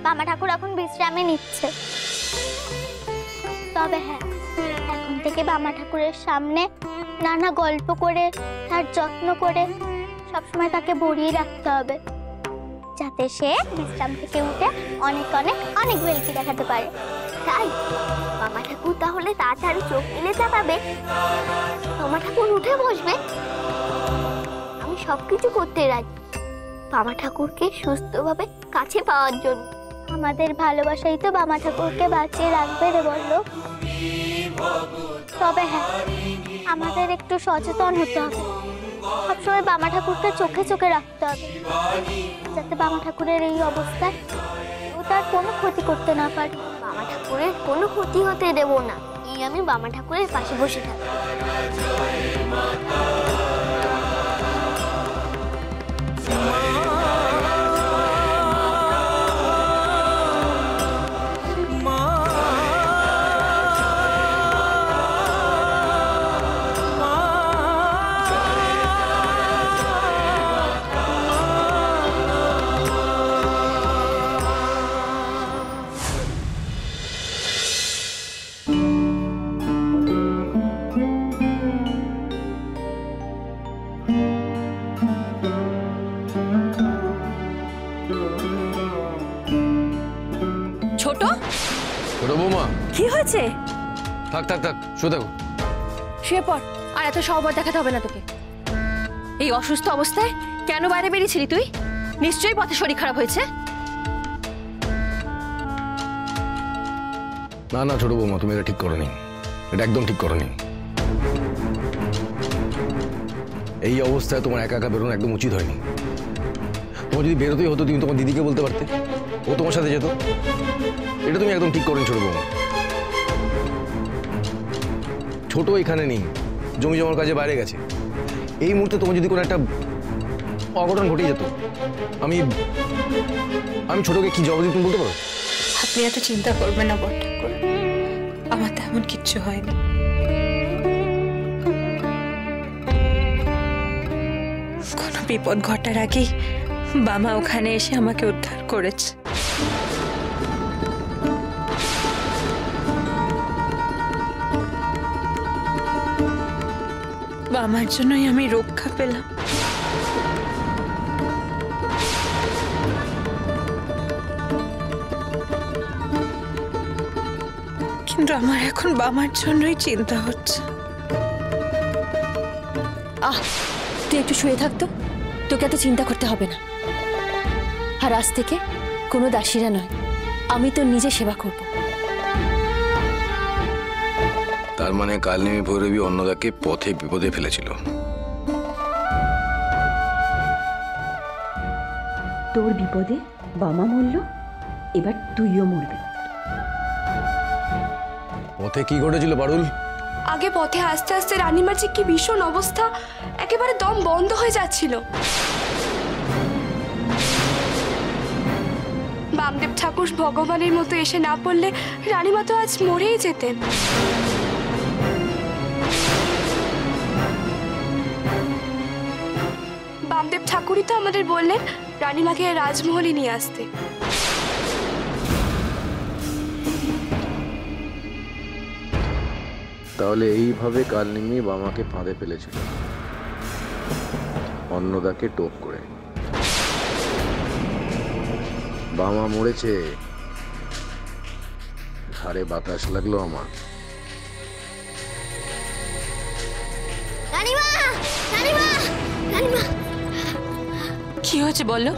বাবা ঠাকুর এখন বিশ্রামে নিচ্ছে। তবে হ্যাঁ, এখন থেকে বাবা ঠাকুরের সামনে নানা গল্প করে তার যত্ন করে সবসময় তাকে ভরিয়ে রাখতে হবে, যাতে সে বিশ্রাম থেকে উঠে অনেক অনেক অনেক ভেলকি দেখাতে পারে। তাই বাবা ঠাকুর তাহলে তাড়াতাড়ি চোখ মেলে তাকাবে, বাবা ঠাকুর উঠে বসবে, আমি সবকিছু করতে রাজি বাবা ঠাকুরকে সুস্থভাবে কাছে পাওয়ার জন্য। আমাদের ভালোবাসাই তো বাবা ঠাকুরকে বাঁচিয়ে রাখবে রে বললো। তবে হ্যাঁ, আমাদের একটু সচেতন হতে হবে, সবসময় বাবা ঠাকুরকে চোখে চোখে রাখতে হবে, যাতে বাবা ঠাকুরের এই অবস্থায় ও তার কোনো ক্ষতি করতে না পারে। বাবা ঠাকুরের কোনো ক্ষতি হতে দেব না, এই আমি বাবা ঠাকুরের পাশে বসে থাকবো। ছোট ছোট বৌমা, কি হয়েছে? থাক থাক থাক, শুয়ে থাকো। শুয়ে পড়, আর এত সহবত দেখাতে হবে না তোকে। এই অসুস্থ অবস্থায় কেন বাইরে বেরিয়েছিলি তুই? নিশ্চয়ই পথে শরীর খারাপ হয়েছে। না না ছোট বৌমা, তুমি এটা ঠিক করোনি, এটা একদম ঠিক করোনি। এই অবস্থায় তোমার একা একা বেরোনো একদম উচিত হয়নি। তোমার যদি বেরোতেই হতো, তুমি তোমার দিদিকে বলতে পারতে, ও তোমার সাথে যেত। এটা তুমি একদম ঠিক করোনি ছোট বৌমা। ছোট এখানে নেই, জমি জমার কাজে বাইরে গেছে। এই মুহূর্তে তোমার যদি কোনো একটা অঘটন ঘটে যেত, আমি ছোটকে কি জবাব দিই তুমি বলতে পারো? আপনি এত চিন্তা করবেন না বড় ঠাকুর, আমার তেমন কিচ্ছু হয়নি। কোনো বিপদ ঘটার আগেই বাবা ওখানে এসে আমাকে উদ্ধার করেছে। বাবার জন্যই আমি রক্ষা পেলাম। কিন্তু আমার এখন বাবার জন্যই চিন্তা হচ্ছে। তুই একটু শুয়ে থাকতো, তোকে এত চিন্তা করতে হবে না। আর আজ থেকে কোনো দাসীরা নয়, আমি তোর নিজে সেবা করব। তার মানে কালনেমি ভৈরবী অন্নদাকে পথে বিপদে ফেলেছিল। তোর বিপদে বামা মরল, এবার তুইও মরবি। পথে কি ঘটেছিল পারুল? আগে পথে আস্তে আস্তে রানীমার যে কি ভীষণ অবস্থা, একেবারে দম বন্ধ হয়ে যাচ্ছিল। বামদেব ঠাকুর ভগবানের মতো এসে না পড়লে রানীমা তো আজ মরেই যেতেন। বামদেব ঠাকুরই তো আমাদের বললেন রানীমাকে রাজমহলে নিয়ে আসতে। তাহলে এইভাবে কালনেমি বামাকে ফাঁদে ফেলেছিল, অন্নদাকে টোপ করে। বামা মরেছে, ঘাড়ে বাতাস লাগলো আমার। কি হয়েছে বলো?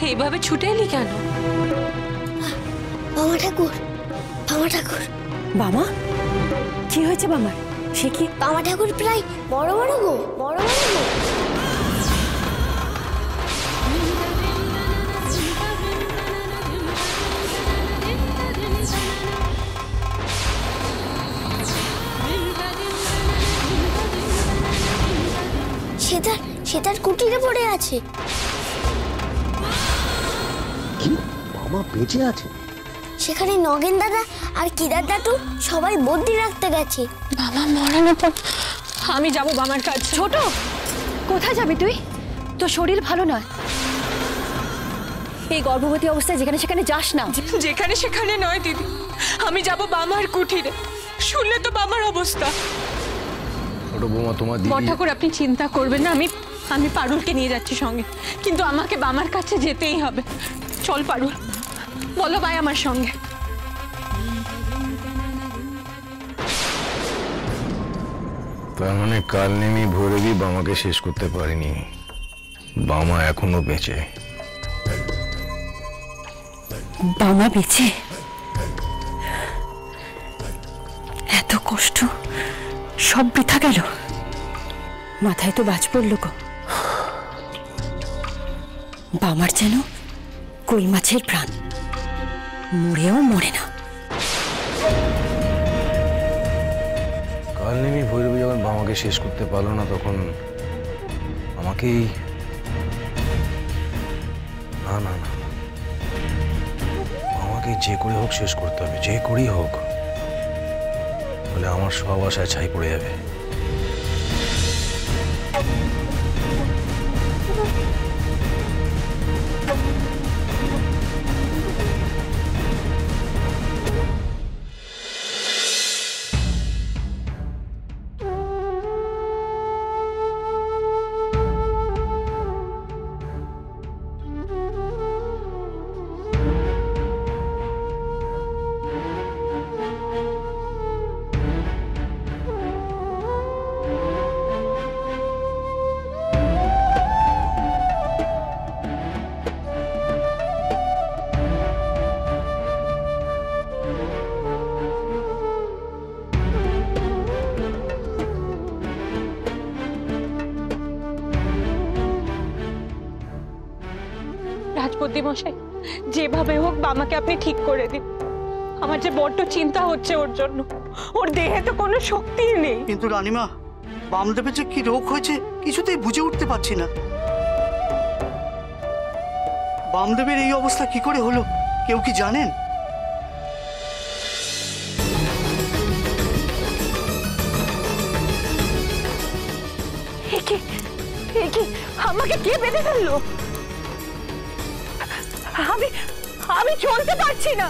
এইভাবে ছুটে এলি কেন? বাবা ঠাকুর, বাবা ঠাকুর। বামা, কি হয়েছে বামার? সে কি? বাবা ঠাকুর প্রায় বড় বড় গো, বড় বড় গো। সেতার কুটিরে পড়ে আছে। কি? বামা বেঁচে আছে? সেখানে নগেন দাদা আর কিদার দাদু সবাই বন্দি রাখতে গেছে। বাবা মরানোর পর আমি যাব বাবার কাছে। ছোট, কোথায় যাবি তুই? তোর শরীর ভালো নয়। এই গর্ভবতী অবস্থায় যেখানে সেখানে যাস না। যেখানে সেখানে নয় দিদি, আমি যাব বামার কুঠিরে। শুনলে তো বামার অবস্থা। ছোট বৌমা তোমার দিদি। বড় ঠাকুর আপনি চিন্তা করবেন না, আমি পারুলকে নিয়ে যাচ্ছি সঙ্গে, কিন্তু আমাকে বামার কাছে যেতেই হবে। চল পারুল, বলো ভাই আমার সঙ্গে। তার মানে কাল নেমি ভৈরবী বামাকে শেষ করতে পারেনি, বামা এখনো বেঁচে। বামা বেঁচে? এত কষ্ট সব বৃথা গেল? মাথায় তো বাজ পড়ল গো। বামার যেন কই মাছের প্রাণ, মরেও মরে না। কাল নেমি ভৈরবী যখন বামাকে শেষ করতে পারলো না, তখন আমাকেই না না না আমাকে যে করে হোক শেষ করতে হবে, যে করেই হোক, বলে আমার সব আশায় ছাই পড়ে যাবে। রাজপতি মশাই, যেভাবে হোক বামাকে আপনি ঠিক করে দিন। আমার যে বড্ড চিন্তা হচ্ছে ওর জন্য, ওর দেহে তো কোনো শক্তিই নেই। কিন্তু রানীমা, বামদেবের যে কি রোগ হয়েছে কিছুতেই বুঝে উঠতে পারছি না। বামদেবের এই অবস্থা কি করে হলো, কেউ কি জানেন? আমাকে কে বেঁধে ফেললো? আমি চলতে পারছি না।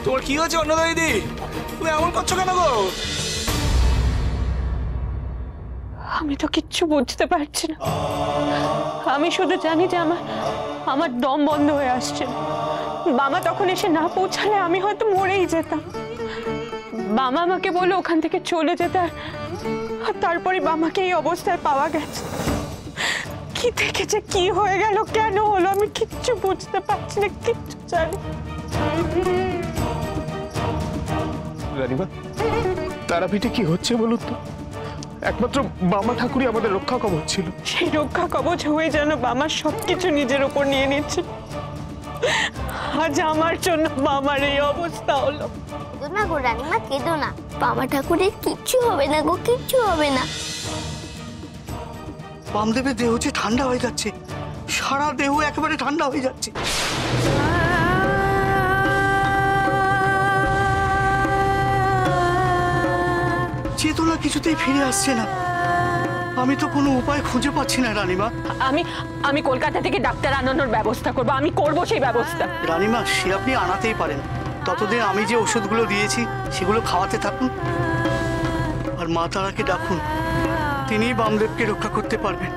তোর কি হয়েছে অন্নদা দিদি? তুমি এমন করছো কেন গো? আমি তো কিচ্ছু বুঝতে পারছি না। আমি শুধু জানি যে আমার দম বন্ধ হয়ে আসছে। বাবা তখন এসে না পৌঁছালে আমি হয়তো মরেই যেতাম। বাবা আমাকে বলে ওখান থেকে চলে যেতে, আর তারপরে বাবাকে এই অবস্থায় পাওয়া গেছে। কি দেখেছে, কি হয়ে গেল, কেন হলো, আমি কিচ্ছু বুঝতে পারছি না, কিচ্ছু জানি। রানীমা, তারাপীঠে কি হচ্ছে বলুন তো? একমাত্র বামা ঠাকুরই আমাদের রক্ষা কবচ ছিল। সেই রক্ষা কবচ হয়ে যেন বামার সবকিছু নিজের ওপর নিয়ে নিচ্ছে। আজ আমার জন্য বামার এই অবস্থা হলো। কেঁদো না গো রানীমা, কেঁদো না। বাবা ঠাকুরের কিচ্ছু হবে না গো, কিচ্ছু হবে না। বামদেবের দেহ যে ঠান্ডা হয়ে যাচ্ছে, সারা দেহ একেবারে ঠান্ডা হয়ে যাচ্ছে। চেতনা কিছুতেই ফিরে আসছে না। আমি তো কোনো উপায় খুঁজে পাচ্ছি না রানীমা। আমি কলকাতা থেকে ডাক্তার আনানোর ব্যবস্থা করব, আমি করব সেই ব্যবস্থা। রানীমা, সে আপনি আনাতেই পারেন। ততদিন আমি যে ওষুধগুলো দিয়েছি সেগুলো খাওয়াতে থাকুন, আর মা তারাকে ডাকুন। তিনিই বামদেবকে রক্ষা করতে পারবেন,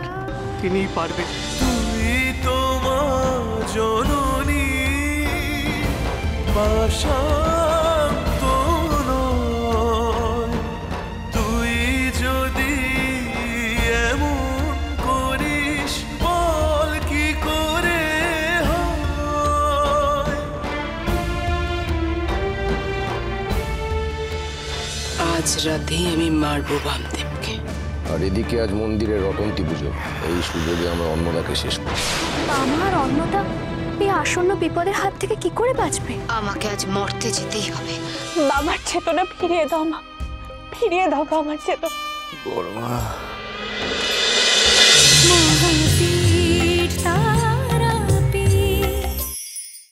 তিনিই পারবেন। তুই তোমার জননী বাসান্ত নয়, তুই যদি এমন করিস বল কি করে হয়। আজ রাতেই আমি মারবো বামদেবকে। আর এদিকে আজ মন্দিরে রটন্তি পুজো, এই সুযোগে আমরা অন্নদাকে শেষ করি। আমার অন্নদা এই আসন্ন বিপদের হাত থেকে কি করে বাঁচবে? আমাকে আজ মরতে যেতেই হবে। বাবার চেতনা ফিরিয়ে দাও মা, ফিরিয়ে দাও বাবার চেতনা। বড় মা। মহাদেব